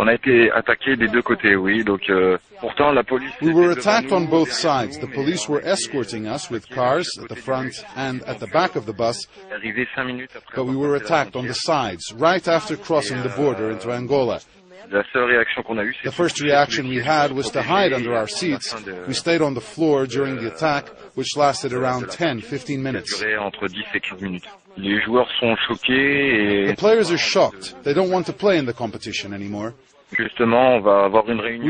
On a été attaqué des deux côtés, oui. Donc, pourtant, la police. We were attacked on both sides. The police were escorting us with cars at the front and at the back of the bus, but we were attacked on the sides, right after crossing the border into Angola. The first reaction we had was to hide under our seats. We stayed on the floor during the attack, which lasted around 10-15 minutes. The players are shocked. They don't want to play in the competition anymore. We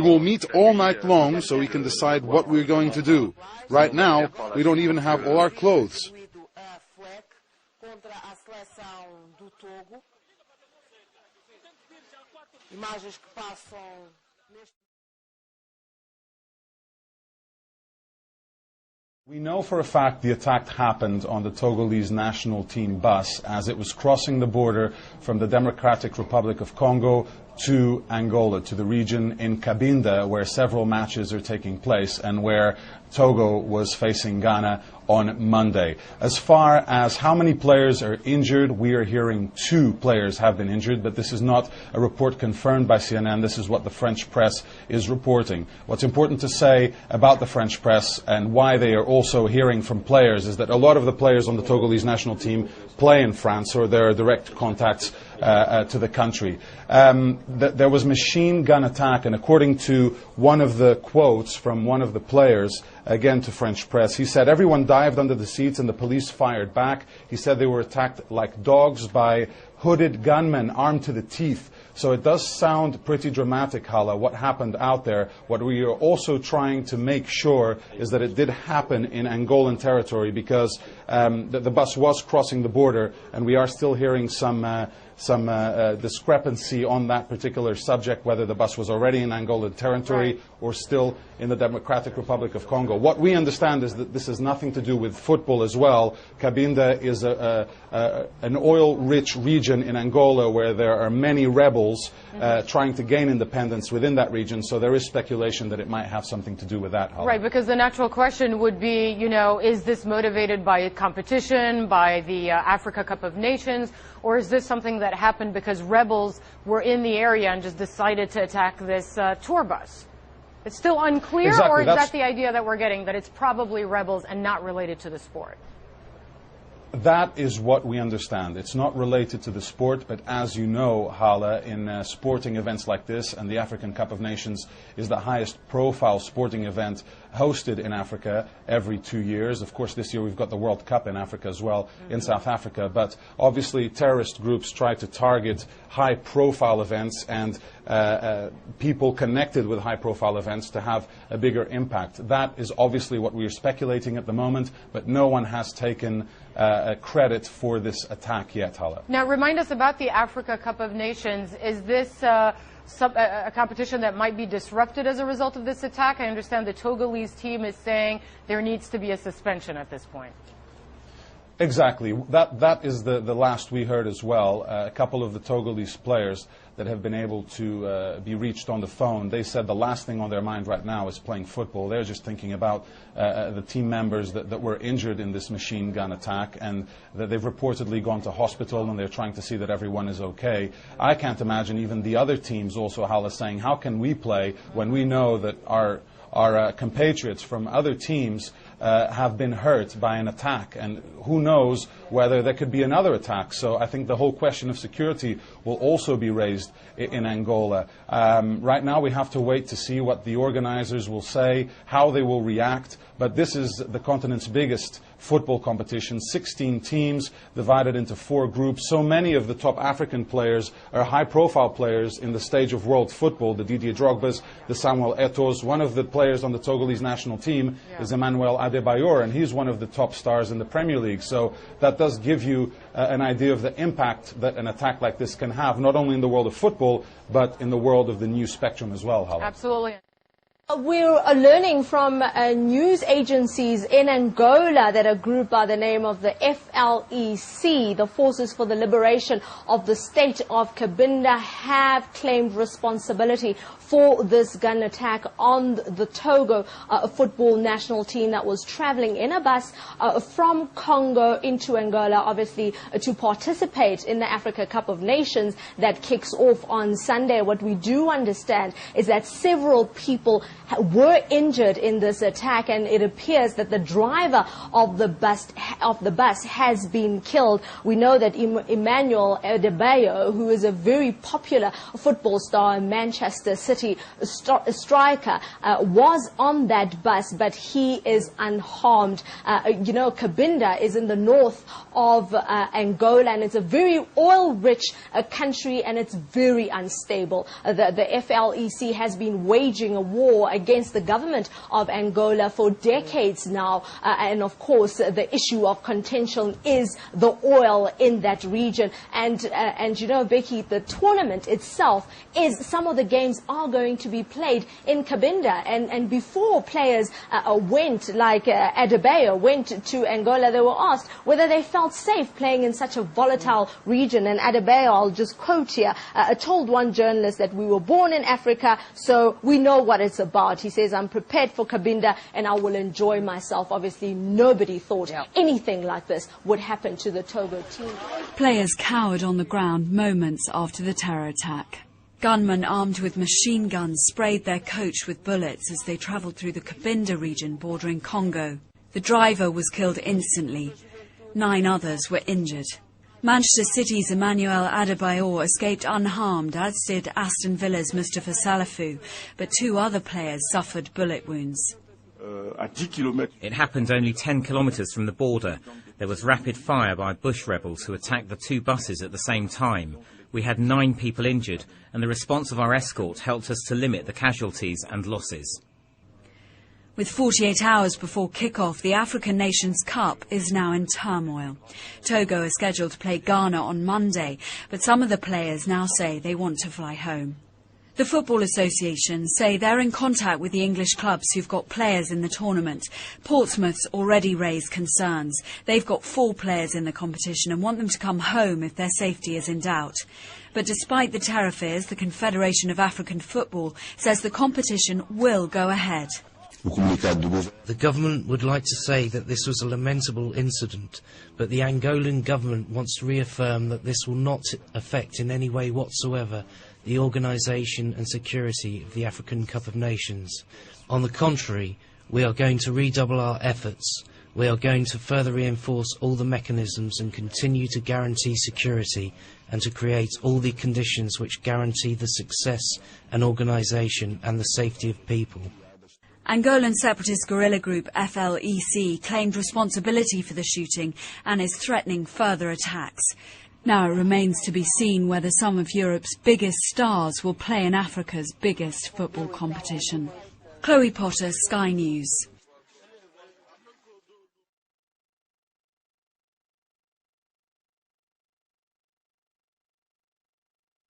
will meet all night long so we can decide what we're going to do. Right now, we don't even have all our clothes. We know for a fact the attack happened on the Togolese national team bus as it was crossing the border from the Democratic Republic of Congo to Angola, to the region in Cabinda, where several matches are taking place and where Togo was facing Ghana on Monday. As far as how many players are injured, we are hearing 2 players have been injured, but this is not a report confirmed by CNN. This is what the French press is reporting. What's important to say about the French press and why they are also hearing from players is that a lot of the players on the Togolese national team play in France, or there are direct contacts to the country. There was machine gun attack, and according to one of the quotes from one of the players, again to French press, he said everyone dived under the seats and the police fired back. He said they were attacked like dogs by hooded gunmen armed to the teeth. So it does sound pretty dramatic, Hala, what happened out there. What we are also trying to make sure is that it did happen in Angolan territory, because the bus was crossing the border, and we are still hearing some discrepancy on that particular subject, whether the bus was already in Angolan territory or still in the Democratic Republic of Congo. What we understand is that this has nothing to do with football as well. Cabinda is an oil-rich region in Angola where there are many rebels trying to gain independence within that region, so there is speculation that it might have something to do with that. Right, because the natural question would be, you know, is this motivated by competition, by the Africa Cup of Nations, or is this something that happened because rebels were in the area and just decided to attack this tour bus? It's still unclear, exactly. Or is that the idea that we're getting, that it's probably rebels and not related to the sport? That is what we understand. It's not related to the sport, but as you know, Hala, in sporting events like this, and the African Cup of Nations is the highest profile sporting event hosted in Africa every 2 years. Of course, this year we've got the World Cup in Africa as well, in South Africa. But obviously terrorist groups try to target high profile events and people connected with high profile events to have a bigger impact. That is obviously what we are speculating at the moment, but no one has taken credit for this attack yet, Hala. Now, remind us about the Africa Cup of Nations. Is this a competition that might be disrupted as a result of this attack? I understand the Togolese team is saying there needs to be a suspension at this point. Exactly. That is the last we heard as well. A couple of the Togolese players that have been able to be reached on the phone, they said the last thing on their mind right now is playing football. They're just thinking about the team members that were injured in this machine gun attack, and that they've reportedly gone to hospital and they're trying to see that everyone is okay. I can't imagine even the other teams also, Hala, saying, how can we play when we know that our compatriots from other teams have been hurt by an attack, and who knows whether there could be another attack. So I think the whole question of security will also be raised in Angola. Right now we have to wait to see what the organizers will say, how they will react, but this is the continent's biggest football competition, 16 teams divided into 4 groups. So many of the top African players are high-profile players in the stage of world football, the Didier Drogbas, the Samuel Eto'os. One of the players on the Togolese national team is Emmanuel Adebayor, and he's one of the top stars in the Premier League. So that does give you an idea of the impact that an attack like this can have, not only in the world of football, but in the world of the news spectrum as well, Hala. Absolutely. We're learning from news agencies in Angola that a group by the name of the FLEC, the Forces for the Liberation of the State of Cabinda, have claimed responsibility for this gun attack on the Togo football national team that was traveling in a bus from Congo into Angola, obviously to participate in the Africn Cup of Nations that kicks off on Sunday. What we do understand is that several people were injured in this attack, and it appears that the driver of the bus has been killed. We know that Emmanuel Adebayo, who is a very popular football star in Manchester City, striker, was on that bus, but he is unharmed. You know, Cabinda is in the north of Angola, and it's a very oil-rich country, and it's very unstable. The FLEC has been waging a war against the government of Angola for decades now, and of course the issue of contention is the oil in that region. And you know, Becky, the tournament itself is, some of the games are going to be played in Cabinda, and before players went, like Adebayo went to Angola, they were asked whether they felt safe playing in such a volatile region, and Adebayo, I'll just quote here, told one journalist that we were born in Africa, so we know what it's about. He says, I'm prepared for Cabinda and I will enjoy myself. Obviously nobody thought anything like this would happen to the Togo team. Players cowered on the ground moments after the terror attack. Gunmen armed with machine guns sprayed their coach with bullets as they travelled through the Cabinda region bordering Congo. The driver was killed instantly. 9 others were injured. Manchester City's Emmanuel Adebayor escaped unharmed, as did Aston Villa's Mustafa Salafu, but 2 other players suffered bullet wounds. It happened only 10 kilometres from the border. There was rapid fire by bush rebels who attacked the 2 buses at the same time. We had 9 people injured, and the response of our escort helped us to limit the casualties and losses. With 48 hours before kick-off, the African Nations Cup is now in turmoil. Togo is scheduled to play Ghana on Monday, but some of the players now say they want to fly home. The Football Association say they're in contact with the English clubs who've got players in the tournament. Portsmouth's already raised concerns. They've got 4 players in the competition and want them to come home if their safety is in doubt. But despite the terror fears, the Confederation of African Football says the competition will go ahead. The government would like to say that this was a lamentable incident, but the Angolan government wants to reaffirm that this will not affect in any way whatsoever the organisation and security of the Africn Cup of Nations. On the contrary, we are going to redouble our efforts. We are going to further reinforce all the mechanisms and continue to guarantee security and to create all the conditions which guarantee the success and organisation and the safety of people. Angolan separatist guerrilla group FLEC claimed responsibility for the shooting and is threatening further attacks. Now it remains to be seen whether some of Europe's biggest stars will play in Africa's biggest football competition. Chloe Potter, Sky News.